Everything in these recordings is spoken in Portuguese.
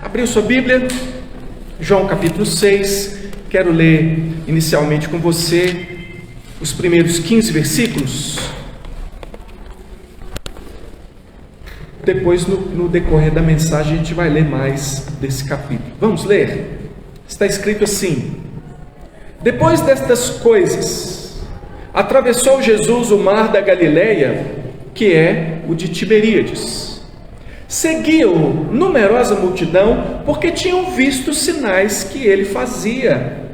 Abriu sua Bíblia? João capítulo 6. Quero ler inicialmente com você os primeiros 15 versículos. Depois, no decorrer da mensagem, a gente vai ler mais desse capítulo. Vamos ler? Está escrito assim: Depois destas coisas, atravessou Jesus o mar da Galileia, que é o de Tiberíades. Seguiu-o numerosa multidão, porque tinham visto os sinais que ele fazia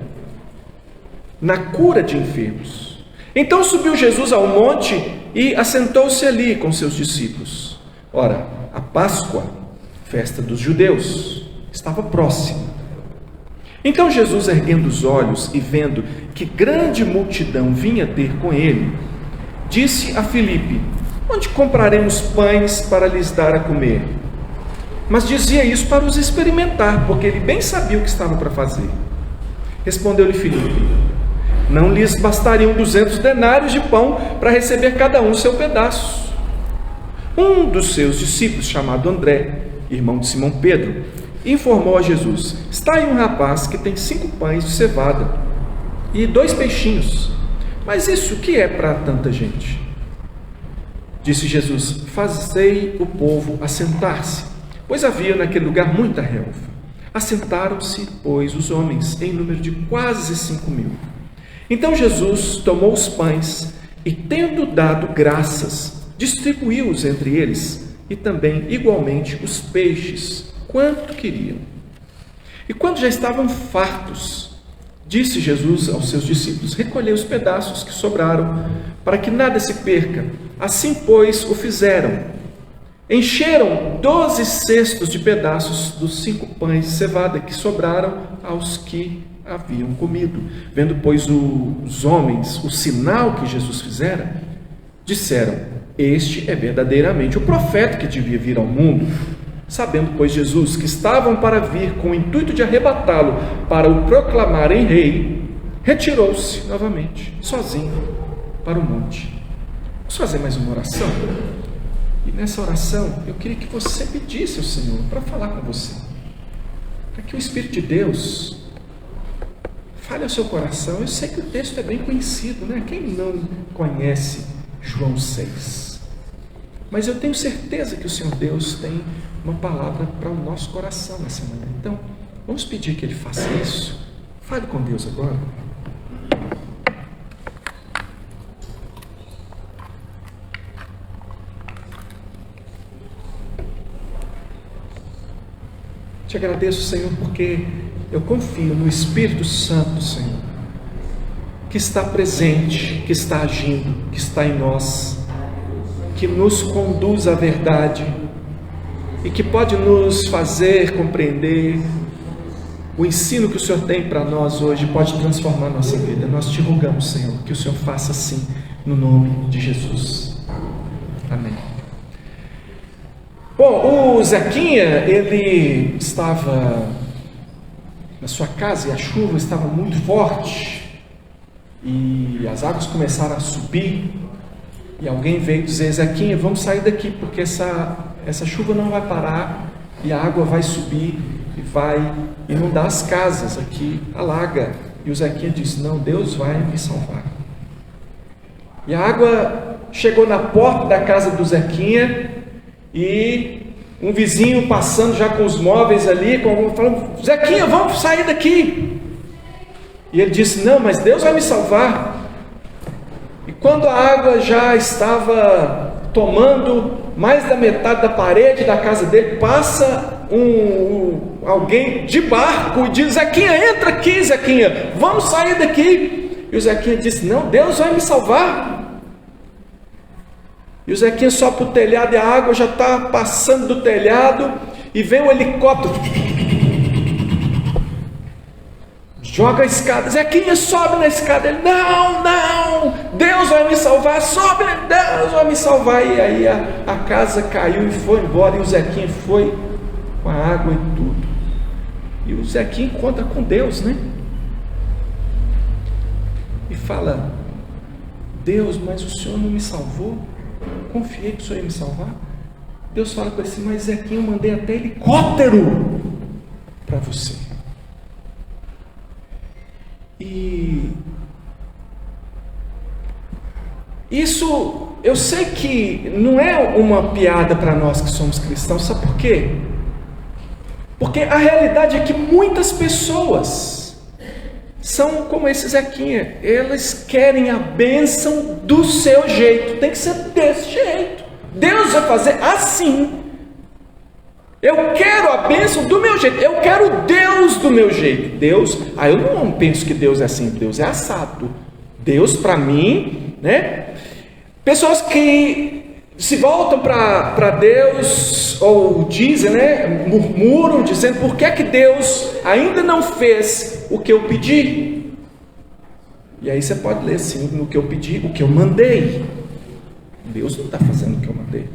na cura de enfermos. Então subiu Jesus ao monte e assentou-se ali com seus discípulos. Ora, a Páscoa, festa dos judeus, estava próxima. Então Jesus, erguendo os olhos e vendo que grande multidão vinha ter com ele, disse a Filipe: Onde compraremos pães para lhes dar a comer? Mas dizia isso para os experimentar, porque ele bem sabia o que estava para fazer. Respondeu-lhe Filipe: Não lhes bastariam 200 denários de pão para receber cada um seu pedaço. Um dos seus discípulos, chamado André, irmão de Simão Pedro, informou a Jesus: Está aí um rapaz que tem 5 pães de cevada e 2 peixinhos. Mas isso o que é para tanta gente? Disse Jesus: Fazei o povo assentar-se, pois havia naquele lugar muita relva. Assentaram-se, pois, os homens, em número de quase 5.000. Então Jesus tomou os pães e, tendo dado graças, distribuiu-os entre eles, e também, igualmente, os peixes, quanto queriam. E quando já estavam fartos, disse Jesus aos seus discípulos: Recolhei os pedaços que sobraram, para que nada se perca. Assim, pois, o fizeram. Encheram 12 cestos de pedaços dos 5 pães de cevada que sobraram aos que haviam comido. Vendo, pois, os homens o sinal que Jesus fizera, disseram: Este é verdadeiramente o profeta que devia vir ao mundo. Sabendo, pois, Jesus que estavam para vir com o intuito de arrebatá-lo para o proclamarem rei, retirou-se novamente, sozinho, para o monte. Vamos fazer mais uma oração? E nessa oração, eu queria que você pedisse ao Senhor para falar com você, para que o Espírito de Deus fale ao seu coração. Eu sei que o texto é bem conhecido, né? Quem não conhece João 6? Mas eu tenho certeza que o Senhor Deus tem uma palavra para o nosso coração nessa manhã. Então, vamos pedir que Ele faça isso. Fale com Deus agora. Te agradeço, Senhor, porque eu confio no Espírito Santo, Senhor, que está presente, que está agindo, que está em nós, que nos conduz à verdade e que pode nos fazer compreender o ensino que o Senhor tem para nós hoje, pode transformar a nossa vida. Nós te rogamos, Senhor, que o Senhor faça assim, no nome de Jesus. Amém. Bom, o Zequinha, ele estava na sua casa e a chuva estava muito forte e as águas começaram a subir e alguém veio dizer: Zequinha, vamos sair daqui porque essa chuva não vai parar e a água vai subir e vai inundar as casas aqui, alaga. E o Zequinha disse: não, Deus vai me salvar. E a água chegou na porta da casa do Zequinha e um vizinho passando já com os móveis ali, falando: Zequinha, vamos sair daqui. E ele disse: não, mas Deus vai me salvar. E quando a água já estava tomando mais da metade da parede da casa dele, passa alguém de barco e diz: Zequinha, entra aqui, Zequinha, vamos sair daqui. E o Zequinha disse: não, Deus vai me salvar. E o Zequinha sobe para o telhado e a água já está passando do telhado e vem um helicóptero, joga a escada. Zequinha, sobe na escada. Ele: não, Deus vai me salvar, sobe, Deus vai me salvar. E aí a casa caiu e foi embora, e o Zequinha foi com a água e tudo. E o Zequinha encontra com Deus, né? E fala: Deus, mas o Senhor não me salvou? Confiei que o Senhor ia me salvar. Deus fala com ele assim: mas Zequinha, eu mandei até helicóptero para você. E isso, eu sei que não é uma piada para nós que somos cristãos, sabe por quê? Porque a realidade é que muitas pessoas são como esse Zequinha, eles querem a bênção do seu jeito, tem que ser desse jeito, Deus vai fazer assim, eu quero a bênção do meu jeito, eu quero Deus do meu jeito. Deus, eu não penso que Deus é assim, Deus é assado. Deus para mim, né? Pessoas que se voltam para Deus, ou dizem, né? Murmuram, dizendo, por que Deus ainda não fez o que eu pedi? E aí você pode ler assim, no que eu pedi, o que eu mandei. Deus não está fazendo o que eu mandei.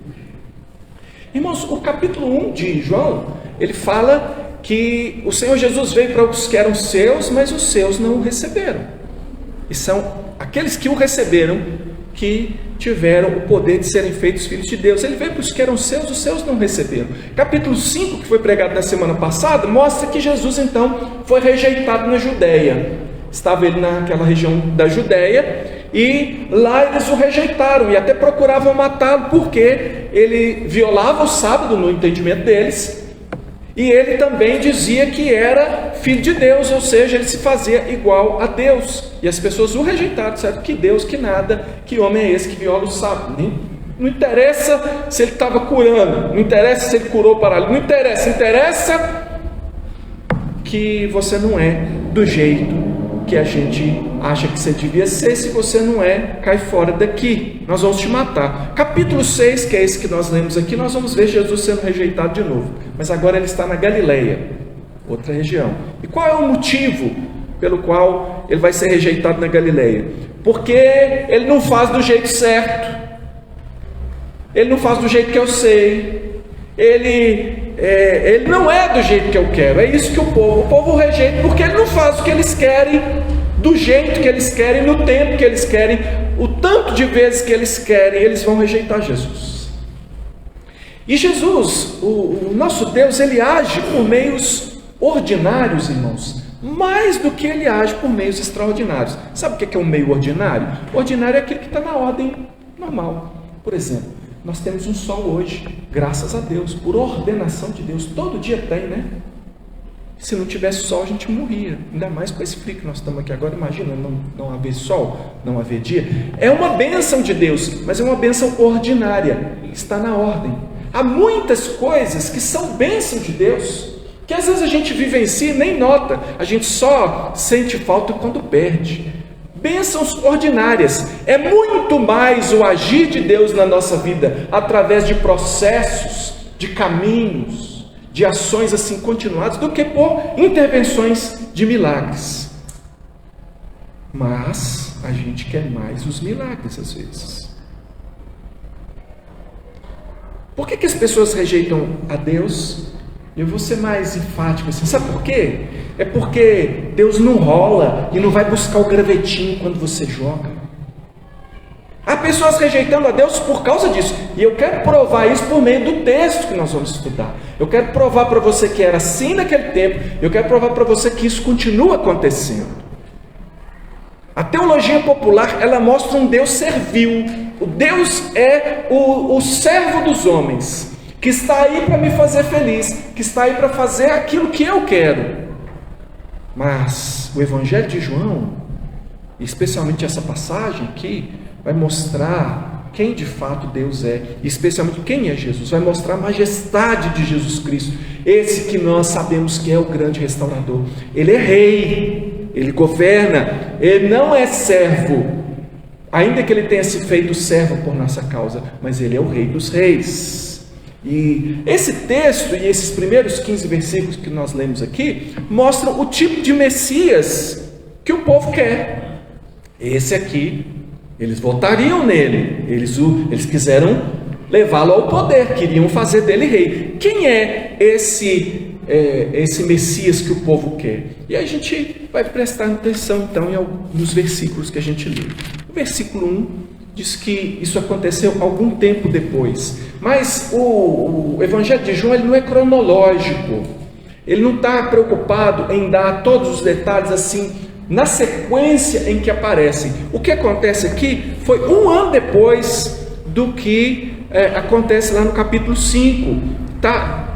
Irmãos, o capítulo 1 de João, ele fala que o Senhor Jesus veio para os que eram seus, mas os seus não o receberam. E são aqueles que o receberam que tiveram o poder de serem feitos filhos de Deus. Ele veio para os que eram seus, os seus não receberam. Capítulo 5, que foi pregado na semana passada, mostra que Jesus então foi rejeitado na Judéia. Estava ele naquela região da Judéia, e lá eles o rejeitaram e até procuravam matá-lo, porque ele violava o sábado no entendimento deles, e ele também dizia que era filho de Deus, ou seja, ele se fazia igual a Deus, e as pessoas o rejeitaram, disseram que Deus, que nada, que homem é esse que viola o sábado? Não interessa se ele estava curando, não interessa se ele curou o paralítico, não interessa, interessa que você não é do jeito que a gente acha que você devia ser. Se você não é, cai fora daqui, nós vamos te matar. Capítulo 6, que é esse que nós lemos aqui, nós vamos ver Jesus sendo rejeitado de novo, mas agora ele está na Galileia, outra região. E qual é o motivo pelo qual ele vai ser rejeitado na Galileia? Porque ele não faz do jeito certo, ele não faz do jeito que eu sei, ele não é do jeito que eu quero. É isso que o povo rejeita, porque ele não faz o que eles querem, do jeito que eles querem, no tempo que eles querem, o tanto de vezes que eles querem, eles vão rejeitar Jesus. E Jesus, o nosso Deus, ele age por meios ordinários, irmãos, mais do que ele age por meios extraordinários. Sabe o que é um meio ordinário? Ordinário é aquele que está na ordem normal. Por exemplo, nós temos um sol hoje, graças a Deus, por ordenação de Deus. Todo dia tem, né? Se não tivesse sol, a gente morria. Ainda mais com esse frio que nós estamos aqui agora. Imagina não haver sol, não haver dia. É uma bênção de Deus, mas é uma bênção ordinária, está na ordem. Há muitas coisas que são bênção de Deus, que às vezes a gente vivencia e nem nota. A gente só sente falta quando perde. Bênçãos ordinárias, é muito mais o agir de Deus na nossa vida, através de processos, de caminhos, de ações assim continuadas, do que por intervenções de milagres. Mas a gente quer mais os milagres às vezes. Por que as pessoas rejeitam a Deus? Eu vou ser mais enfático assim, sabe por quê? É porque Deus não rola e não vai buscar o gravetinho quando você joga. Há pessoas rejeitando a Deus por causa disso, e eu quero provar isso por meio do texto que nós vamos estudar. Eu quero provar para você que era assim naquele tempo, eu quero provar para você que isso continua acontecendo. A teologia popular, ela mostra um Deus servil. O Deus é o servo dos homens, que está aí para me fazer feliz, que está aí para fazer aquilo que eu quero. Mas o Evangelho de João, especialmente essa passagem aqui, vai mostrar quem de fato Deus é, e especialmente quem é Jesus, vai mostrar a majestade de Jesus Cristo, esse que nós sabemos que é o grande restaurador. Ele é rei, ele governa, ele não é servo, ainda que ele tenha se feito servo por nossa causa, mas ele é o rei dos reis. E esse texto e esses primeiros 15 versículos que nós lemos aqui mostram o tipo de Messias que o povo quer. Esse aqui, eles votariam nele, eles quiseram levá-lo ao poder, queriam fazer dele rei. Quem é esse Messias que o povo quer? E a gente vai prestar atenção então em alguns versículos que a gente lê. O versículo 1 diz que isso aconteceu algum tempo depois, mas o Evangelho de João ele não é cronológico, Ele não está preocupado em dar todos os detalhes assim, na sequência em que aparecem. O que acontece aqui foi 1 ano depois do que acontece lá no capítulo 5. Tá?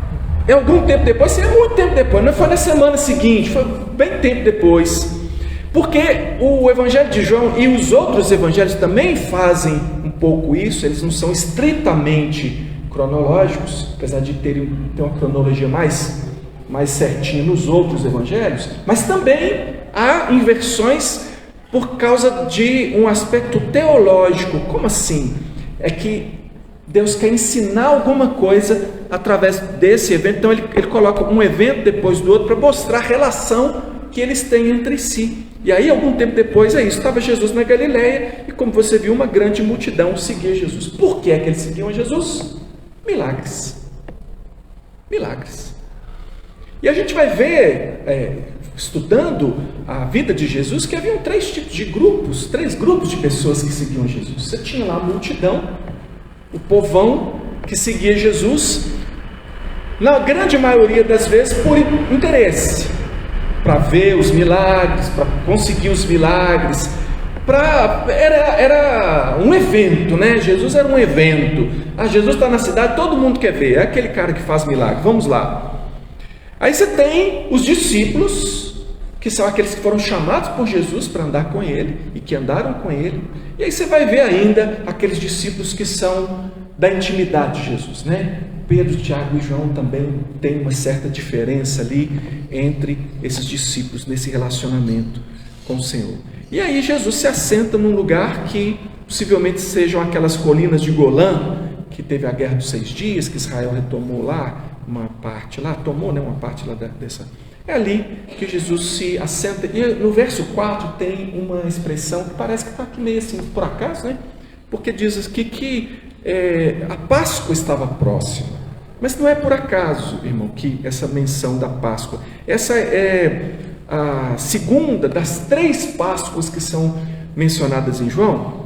É algum tempo depois, é muito tempo depois, não foi na semana seguinte, foi bem tempo depois. Porque o Evangelho de João e os outros evangelhos também fazem um pouco isso, eles não são estritamente cronológicos, apesar de ter uma cronologia mais certinha nos outros evangelhos, mas também há inversões por causa de um aspecto teológico. Como assim? É que Deus quer ensinar alguma coisa através desse evento, então ele coloca um evento depois do outro para mostrar a relação que eles têm entre si. E aí, algum tempo depois, estava Jesus na Galileia, e como você viu, uma grande multidão seguia Jesus. Por que é que eles seguiam Jesus? Milagres. Milagres. E a gente vai ver, estudando a vida de Jesus, que haviam três grupos de pessoas que seguiam Jesus. Você tinha lá a multidão, o povão que seguia Jesus, na grande maioria das vezes por interesse, para ver os milagres, para conseguir os milagres, era um evento, né? Jesus era um evento. Jesus está na cidade, todo mundo quer ver, é aquele cara que faz milagre, vamos lá. Aí você tem os discípulos, que são aqueles que foram chamados por Jesus para andar com ele, e que andaram com ele. E aí você vai ver ainda aqueles discípulos que são da intimidade de Jesus, né? Pedro, Tiago e João também tem uma certa diferença ali entre esses discípulos, nesse relacionamento com o Senhor. E aí Jesus se assenta num lugar que possivelmente sejam aquelas colinas de Golã, que teve a guerra dos 6 dias, que Israel retomou lá, uma parte lá, uma parte lá dessa. É ali que Jesus se assenta. E no verso 4 tem uma expressão que parece que está aqui meio assim, por acaso, né? Porque diz aqui que a Páscoa estava próxima. Mas não é por acaso, irmão, que essa menção da Páscoa. Essa é a segunda das 3 Páscoas que são mencionadas em João.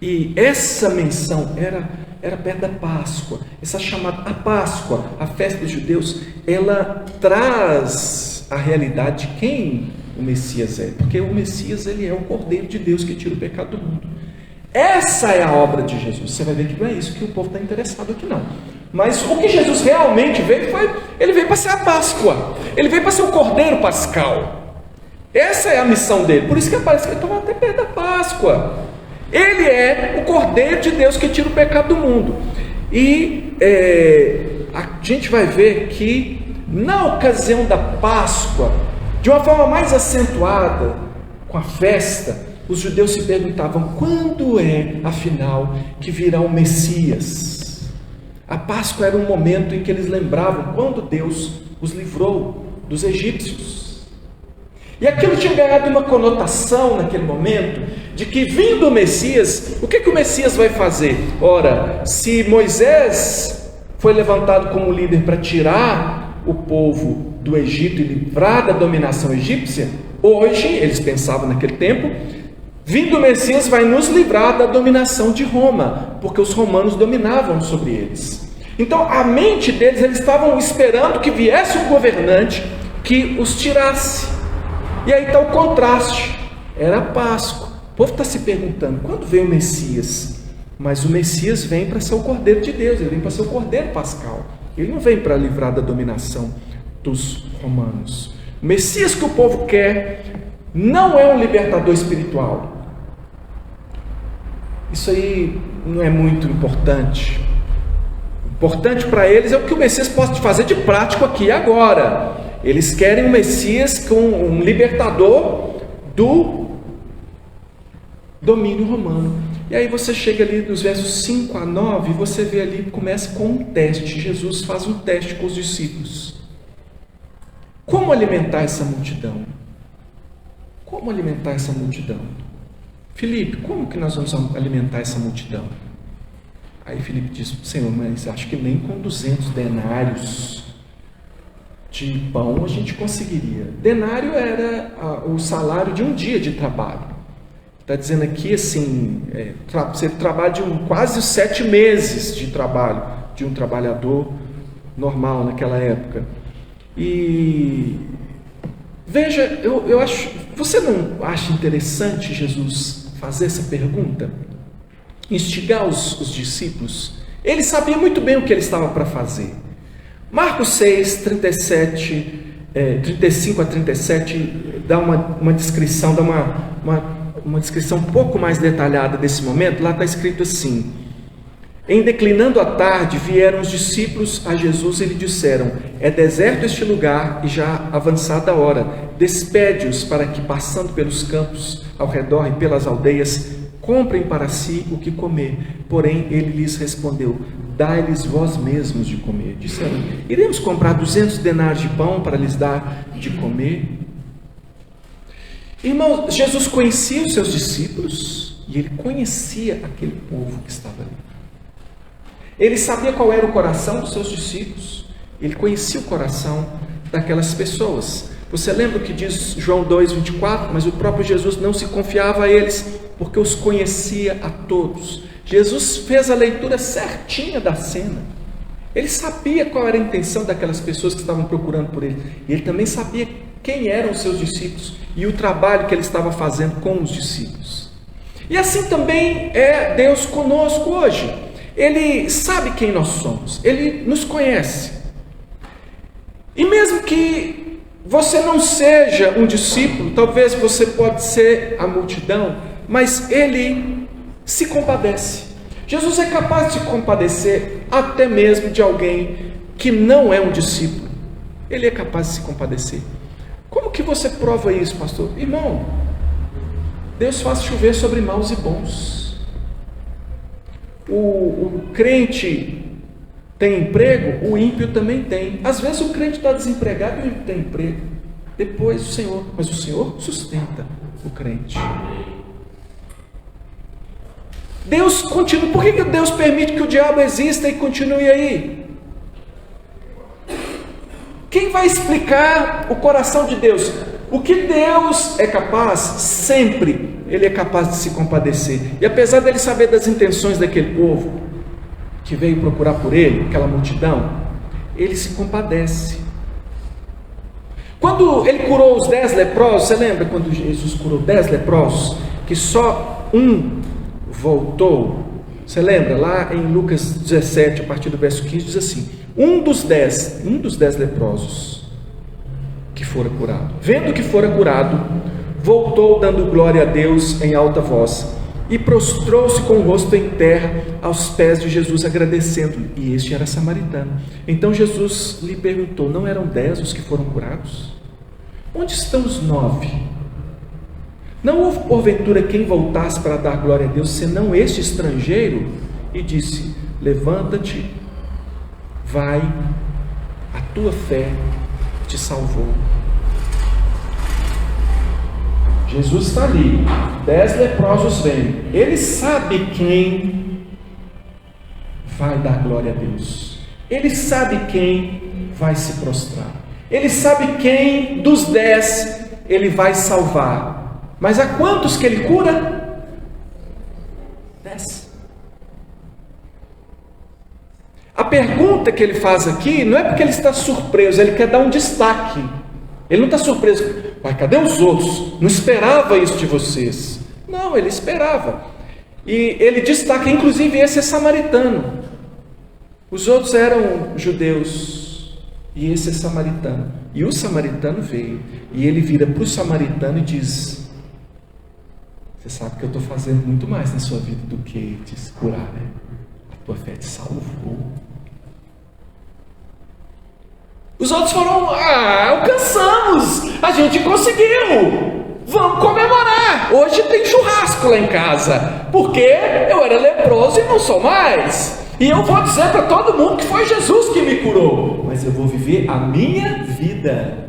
E essa menção era perto da Páscoa. Essa chamada a Páscoa, a festa dos judeus, ela traz a realidade de quem o Messias é. Porque o Messias, ele é o Cordeiro de Deus que tira o pecado do mundo. Essa é a obra de Jesus. Você vai ver que não é isso que o povo está interessado aqui, não. Mas o que Jesus realmente veio ele veio para ser a Páscoa. Ele veio para ser o Cordeiro Pascal. Essa é a missão dele. Por isso que parece que ele estava até perto da Páscoa. Ele é o Cordeiro de Deus que tira o pecado do mundo. E a gente vai ver que na ocasião da Páscoa, de uma forma mais acentuada, com a festa, os judeus se perguntavam: quando é, afinal, que virá o Messias? A Páscoa era um momento em que eles lembravam quando Deus os livrou dos egípcios. E aquilo tinha ganhado uma conotação naquele momento, de que vindo o Messias, o que o Messias vai fazer? Ora, se Moisés foi levantado como líder para tirar o povo do Egito e livrar da dominação egípcia, hoje, eles pensavam naquele tempo, vindo o Messias vai nos livrar da dominação de Roma, porque os romanos dominavam sobre eles. Então, a mente deles, eles estavam esperando que viesse um governante que os tirasse. E aí está o contraste. Era a Páscoa. O povo está se perguntando: quando vem o Messias? Mas o Messias vem para ser o Cordeiro de Deus, ele vem para ser o Cordeiro Pascal. Ele não vem para livrar da dominação dos romanos. O Messias que o povo quer não é um libertador espiritual. Isso aí não é muito importante. Importante para eles é o que o Messias pode fazer de prático aqui e agora. Eles querem um Messias com um libertador do domínio romano. E aí você chega ali nos versos 5 a 9, e você vê ali, começa com um teste. Jesus faz um teste com os discípulos. Como alimentar essa multidão? Como alimentar essa multidão? Filipe, como que nós vamos alimentar essa multidão? Aí Filipe diz: Senhor, mas acho que nem com 200 denários de pão a gente conseguiria. Denário era o salário de um dia de trabalho. Está dizendo aqui assim, você trabalha de quase 7 meses de trabalho de um trabalhador normal naquela época. E veja, eu acho, você não acha interessante Jesus fazer essa pergunta? Instigar os discípulos? Ele sabia muito bem o que ele estava para fazer. Marcos 6, 35 a 37, dá uma descrição, dá uma descrição um pouco mais detalhada desse momento. Lá está escrito assim: em declinando a tarde, vieram os discípulos a Jesus e lhe disseram: é deserto este lugar e já avançada a hora, despede-os para que, passando pelos campos ao redor e pelas aldeias, comprem para si o que comer. Porém ele lhes respondeu: dai-lhes vós mesmos de comer. Disseram: iremos comprar 200 denários de pão para lhes dar de comer? Irmãos, Jesus conhecia os seus discípulos e ele conhecia aquele povo que estava ali. Ele sabia qual era o coração dos seus discípulos, ele conhecia o coração daquelas pessoas. Você lembra o que diz João 2,24? Mas o próprio Jesus não se confiava a eles, porque os conhecia a todos. Jesus fez a leitura certinha da cena. Ele sabia qual era a intenção daquelas pessoas que estavam procurando por ele. E ele também sabia quem eram os seus discípulos e o trabalho que ele estava fazendo com os discípulos. E assim também é Deus conosco hoje. Ele sabe quem nós somos, ele nos conhece. E mesmo que você não seja um discípulo, talvez você pode ser a multidão, mas ele se compadece. Jesus é capaz de se compadecer até mesmo de alguém que não é um discípulo. Ele é capaz de se compadecer. Como que você prova isso, pastor? Irmão, Deus faz chover sobre maus e bons. O crente tem emprego, o ímpio também tem. Às vezes o crente está desempregado e o ímpio tem emprego. Depois o Senhor, mas o Senhor sustenta o crente. Deus continua. Por que Deus permite que o diabo exista e continue aí? Quem vai explicar o coração de Deus? O que Deus é capaz, sempre, Ele é capaz de se compadecer. E apesar dele saber das intenções daquele povo que veio procurar por ele, aquela multidão, Ele se compadece. Quando Ele curou os 10 leprosos, você lembra quando Jesus curou 10 leprosos? Que só um voltou. Você lembra? Lá em Lucas 17, a partir do verso 15, diz assim: um dos 10 leprosos que fora curado, vendo que fora curado, voltou dando glória a Deus em alta voz e prostrou-se com o rosto em terra aos pés de Jesus, agradecendo-lhe. E este era samaritano. Então Jesus lhe perguntou: não eram 10 os que foram curados? Onde estão os 9? Não houve porventura quem voltasse para dar glória a Deus, senão este estrangeiro? E disse: levanta-te, vai, a tua fé te salvou. Jesus está ali, 10 leprosos vêm, ele sabe quem vai dar glória a Deus, ele sabe quem vai se prostrar, ele sabe quem dos 10 ele vai salvar. Mas a quantos que ele cura? 10. A pergunta que ele faz aqui não é porque ele está surpreso, ele quer dar um destaque. Ele não está surpreso: pai, cadê os outros? Não esperava isso de vocês. Não, ele esperava. E ele destaca, inclusive, esse é samaritano. Os outros eram judeus e esse é samaritano. E o samaritano veio e ele vira para o samaritano e diz: você sabe que eu estou fazendo muito mais na sua vida do que te curar, né? A tua fé te salvou. Os outros foram: alcançamos, a gente conseguiu, vamos comemorar, hoje tem churrasco lá em casa, porque eu era leproso e não sou mais, e eu vou dizer para todo mundo que foi Jesus que me curou, mas eu vou viver a minha vida,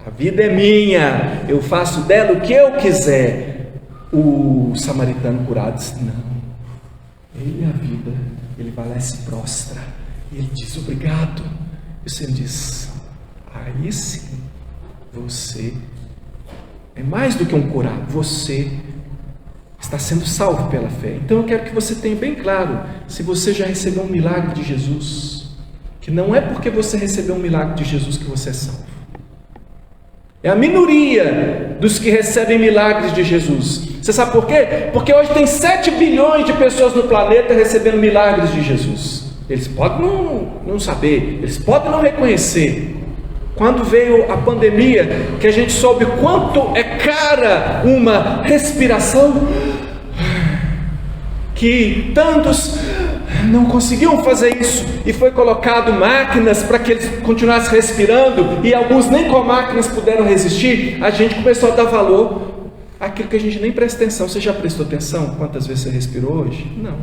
a vida é minha, eu faço dela o que eu quiser. O samaritano curado disse: não, ele é a vida. Ele vai lá e se prostra, e ele diz: obrigado. E o Senhor diz: aí sim, você é mais do que um curado, você está sendo salvo pela fé. Então eu quero que você tenha bem claro, se você já recebeu um milagre de Jesus, que não é porque você recebeu um milagre de Jesus que você é salvo. É a minoria dos que recebem milagres de Jesus. Você sabe por quê? Porque hoje tem 7 bilhões de pessoas no planeta recebendo milagres de Jesus. Eles podem não saber, eles podem não reconhecer. Quando veio a pandemia, que a gente soube quanto é cara uma respiração, que tantos não conseguiam fazer isso, e foi colocado máquinas para que eles continuassem respirando, e alguns nem com máquinas puderam resistir. A gente começou a dar valor àquilo que a gente nem presta atenção. Você já prestou atenção quantas vezes você respirou hoje? Não.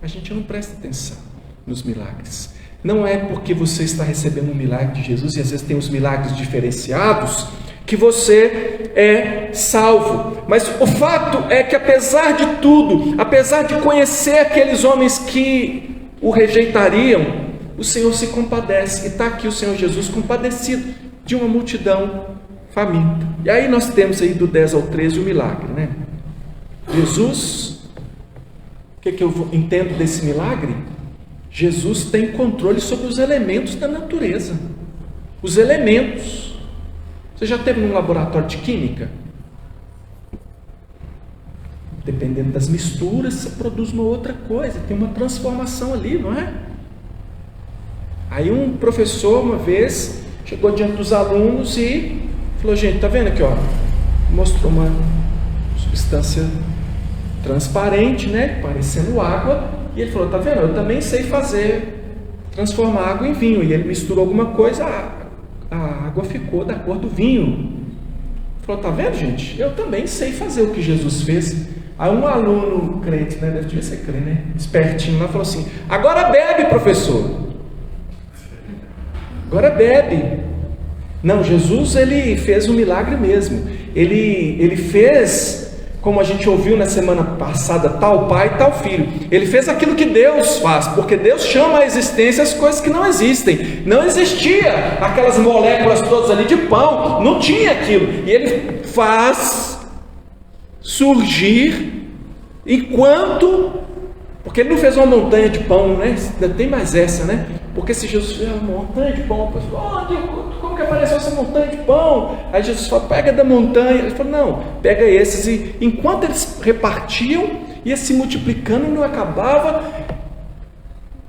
A gente não presta atenção nos milagres. Não é porque você está recebendo um milagre de Jesus, e às vezes tem os milagres diferenciados, que você é salvo. Mas o fato é que, apesar de tudo, apesar de conhecer aqueles homens que o rejeitariam, o Senhor se compadece. E está aqui o Senhor Jesus compadecido de uma multidão faminta. E aí nós temos aí do 10 ao 13 o milagre, né? Jesus, o que eu entendo desse milagre? Jesus tem controle sobre os elementos da natureza. Os elementos. Você já esteve num laboratório de química? Dependendo das misturas, você produz uma outra coisa, tem uma transformação ali, não é? Aí um professor, uma vez, chegou diante dos alunos e falou: gente, tá vendo aqui, ó? Mostrou uma substância transparente, né? Parecendo água, e ele falou: tá vendo? Eu também sei transformar água em vinho. E ele misturou alguma coisa, a água ficou da cor do vinho. Ele falou: tá vendo, gente? Eu também sei fazer o que Jesus fez. Aí um aluno crente, né? Devia ser crente, né? Espertinho lá, falou assim: agora bebe, professor. Agora bebe. Não, Jesus, ele fez um milagre mesmo. Ele fez, como a gente ouviu na semana passada, tal pai, tal filho. Ele fez aquilo que Deus faz, porque Deus chama à existência as coisas que não existem. Não existia aquelas moléculas todas ali de pão, não tinha aquilo. E ele faz surgir enquanto... Porque ele não fez uma montanha de pão, né? Ainda tem mais essa, né? Porque se Jesus fez uma montanha de pão, o pessoal: como que apareceu essa montanha de pão? Aí Jesus fala: pega da montanha. Ele falou: não, pega esses. E enquanto eles repartiam, ia se multiplicando e não acabava,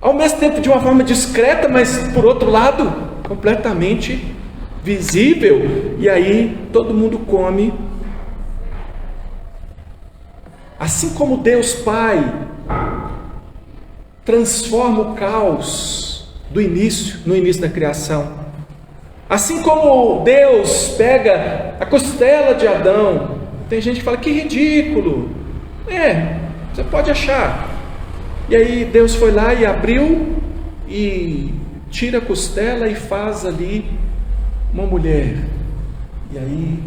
ao mesmo tempo de uma forma discreta, mas por outro lado completamente visível. E aí todo mundo come. Assim como Deus Pai transforma o caos no início da criação, assim como Deus pega a costela de Adão. Tem gente que fala: que ridículo. Você pode achar. E aí Deus foi lá e abriu e tira a costela e faz ali uma mulher. E aí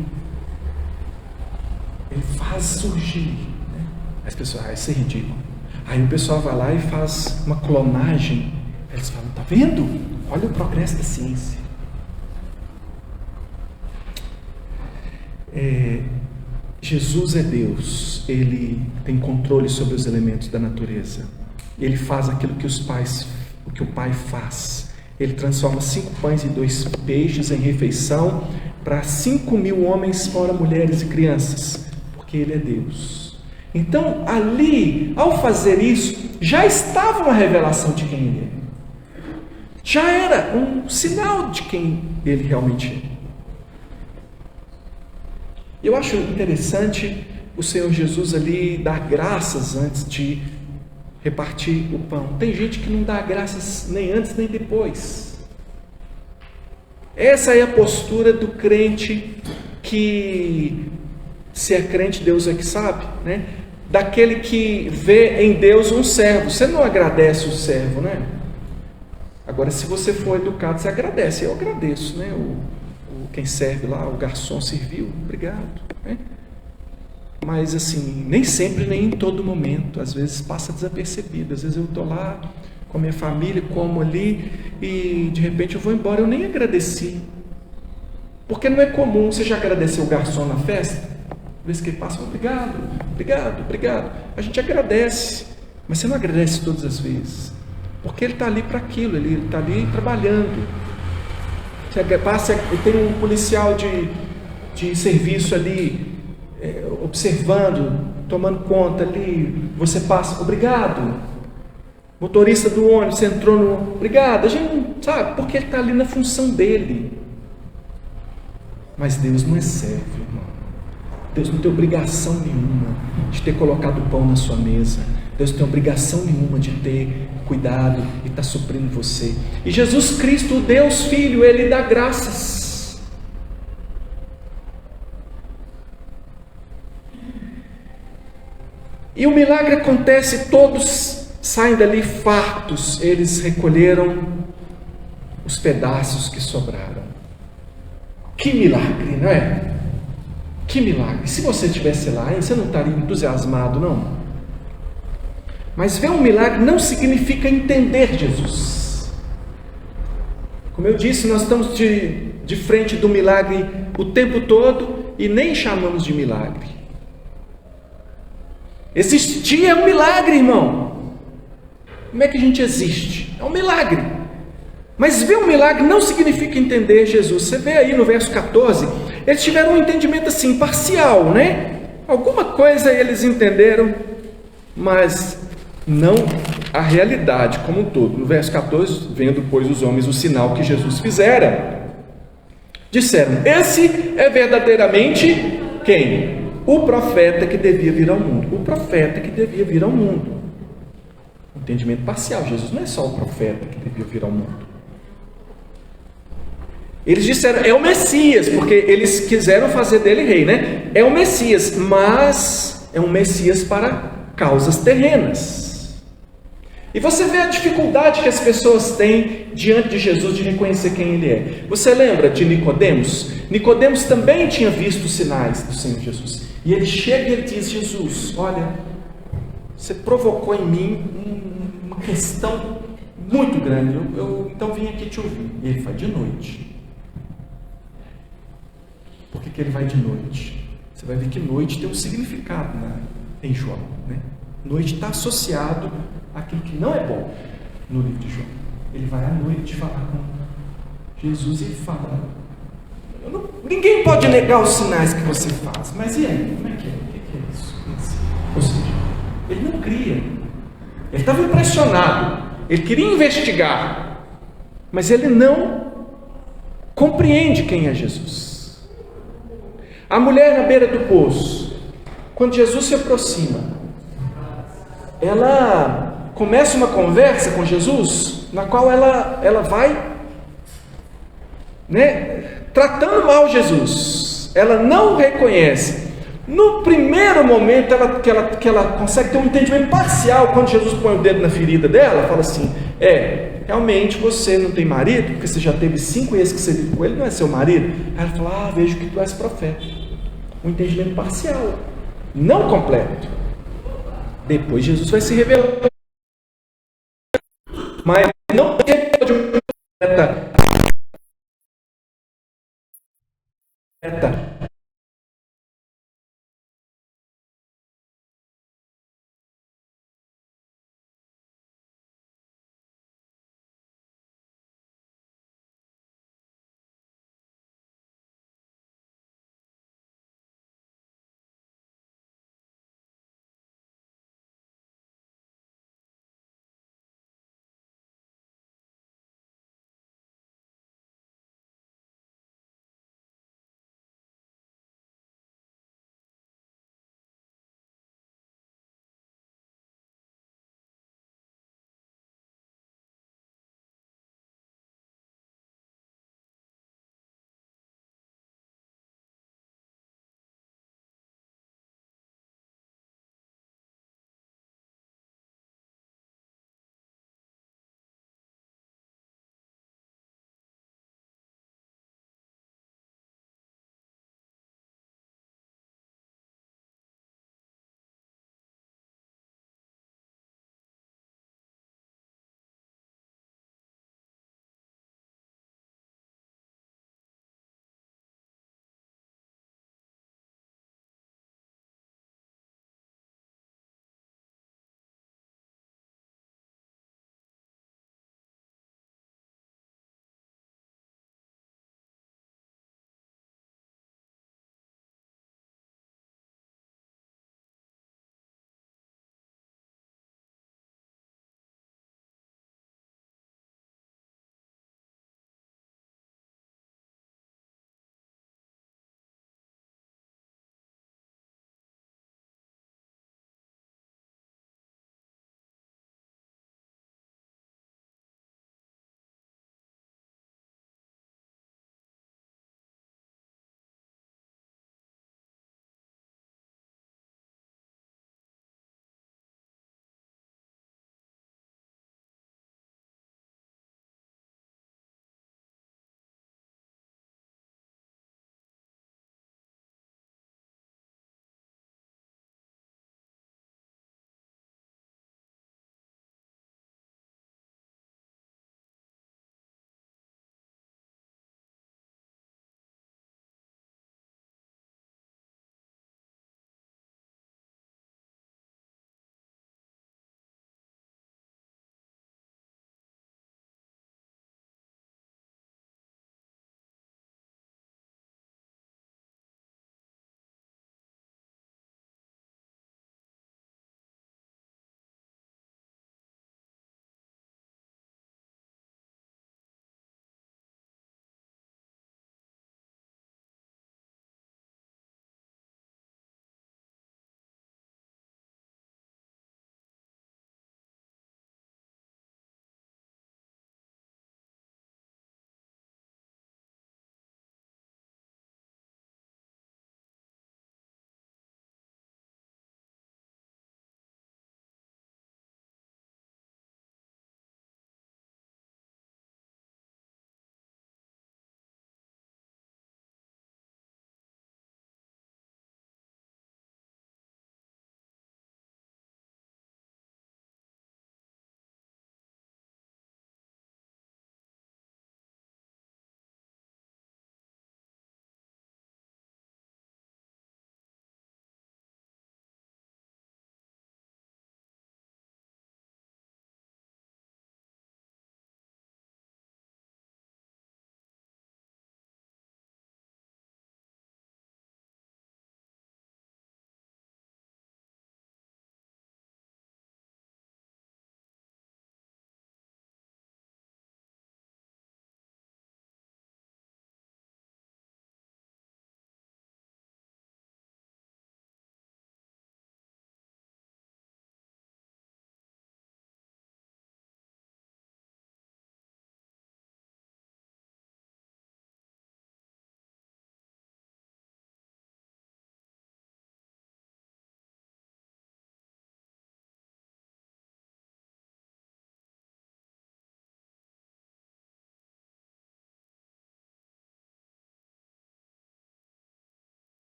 ele faz surgir. As pessoas: isso é ridículo. Aí o pessoal vai lá e faz uma clonagem. Eles falam: tá vendo? Olha o progresso da ciência. Jesus é Deus. Ele tem controle sobre os elementos da natureza. Ele faz aquilo que o Pai faz. Ele transforma 5 pães e 2 peixes em refeição para 5.000 homens, fora mulheres e crianças, porque Ele é Deus. Então, ali, ao fazer isso, já estava uma revelação de quem Ele é. Já era um sinal de quem Ele realmente é. Eu acho interessante o Senhor Jesus ali dar graças antes de repartir o pão. Tem gente que não dá graças nem antes nem depois. Essa é a postura do crente que, se é crente, Deus é que sabe, né? Daquele que vê em Deus um servo. Você não agradece o servo, né? Agora, se você for educado, você agradece. Eu agradeço, né? Quem serve lá, o garçom serviu, obrigado, né? Mas assim, nem sempre, nem em todo momento. Às vezes passa desapercebido. Às vezes eu estou lá com a minha família, como ali, e de repente eu vou embora. Eu nem agradeci, porque não é comum. Você já agradeceu o garçom na festa? Vez que ele passa: obrigado, obrigado, obrigado. A gente agradece, mas você não agradece todas as vezes. Porque ele está ali para aquilo, ele está ali trabalhando. Passa, tem um policial de serviço ali, observando, tomando conta ali, você passa, obrigado. Motorista do ônibus, você entrou no... Obrigado, a gente não sabe, porque ele está ali na função dele. Mas Deus não é servo, irmão. Deus não tem obrigação nenhuma de ter colocado o pão na sua mesa. Deus não tem obrigação nenhuma de ter cuidado e estar suprindo você. E Jesus Cristo, o Deus Filho, Ele dá graças. E o milagre acontece, todos saem dali fartos. Eles recolheram os pedaços que sobraram. Que milagre, não é? Que milagre. Se você estivesse lá, hein, você não estaria entusiasmado, não? Mas ver um milagre não significa entender Jesus. Como eu disse, nós estamos de frente do milagre o tempo todo e nem chamamos de milagre. Existir é um milagre, irmão. Como é que a gente existe? É um milagre. Mas ver um milagre não significa entender Jesus. Você vê aí no verso 14, eles tiveram um entendimento assim, parcial, né? Alguma coisa eles entenderam, mas não a realidade como um todo. No verso 14, vendo, pois, os homens o sinal que Jesus fizera, disseram: esse é verdadeiramente quem? O profeta que devia vir ao mundo. O profeta que devia vir ao mundo. Entendimento parcial. Jesus não é só o profeta que devia vir ao mundo. Eles disseram, é o Messias, porque eles quiseram fazer dele rei, né? É o Messias, mas é um Messias para causas terrenas. E você vê a dificuldade que as pessoas têm diante de Jesus de reconhecer quem ele é. Você lembra de Nicodemos? Nicodemos também tinha visto os sinais do Senhor Jesus. E ele chega e ele diz: Jesus, olha, você provocou em mim uma questão muito grande, eu então vim aqui te ouvir. E ele vai de noite. Por que ele vai de noite? Você vai ver que noite tem um significado em João, né? Noite está associado àquilo que não é bom no livro de João. Ele vai à noite falar com Jesus e ele fala: ninguém pode negar os sinais que você faz, mas e aí? Como é que é? O que é isso? Ou seja, ele não cria. Ele estava impressionado. Ele queria investigar, mas ele não compreende quem é Jesus. A mulher na beira do poço, quando Jesus se aproxima, ela começa uma conversa com Jesus, na qual ela vai, tratando mal Jesus. Ela não reconhece. No primeiro momento que ela consegue ter um entendimento parcial, quando Jesus põe o dedo na ferida dela, fala assim: realmente você não tem marido, porque você já teve 5 vezes que você vive com ele, não é seu marido? Aí ela fala: vejo que tu és profeta. Um entendimento parcial, não completo. Depois Jesus vai se revelar, mas não de uma profeta